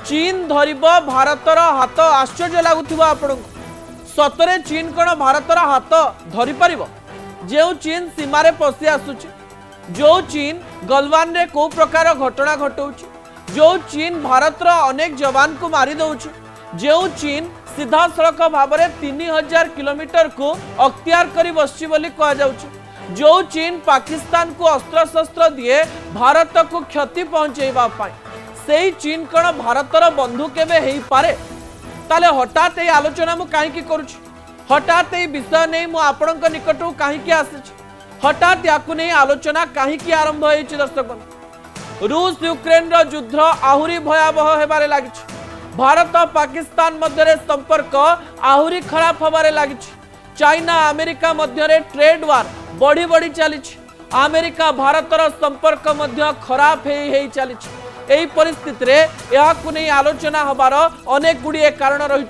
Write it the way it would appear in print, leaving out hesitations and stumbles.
चीन धरिब भारतर हाथ आश्चर्य लगुवा आपण सतरे चीन कौन भारतर हाथ धरी पार जो चीन सीमार पशि आसुची जो चीन गलवान रे को प्रकार घटना घटाऊँ जो चीन भारतर अनेक जवान को मारी दौची जो चीन सीधा सड़क भाव में 3000 किलोमीटर को अख्तियार कर बसी कहुच्छे जो चीन पाकिस्तान को अस्त्र शस्त्र दिए भारत को क्षति पहुंचाइबा से चीन कौन भारतर बंधु केबे हेई पारे ताले हठात ये आलोचना मु कहीं करुछि हठात ये विषय नहीं मु आपणक निकट कहीं आसी हठात याकु नहीं आलोचना कहीं आरंभ होइछि दर्शक रूस यूक्रेन रो युद्ध आहुरी भयावह हेबारे लागिछि भारत पाकिस्तान मध्य संपर्क आहुरी खराब होबारे लागिछि चाइना अमेरिका मध्य ट्रेड वार बढ़ी बढ़ी चली अमेरिका भारतर संपर्क मध्य खराब हो चली यही परिस्थिति रे नहीं आलोचना हबार अनेक गुड़िए कारण रही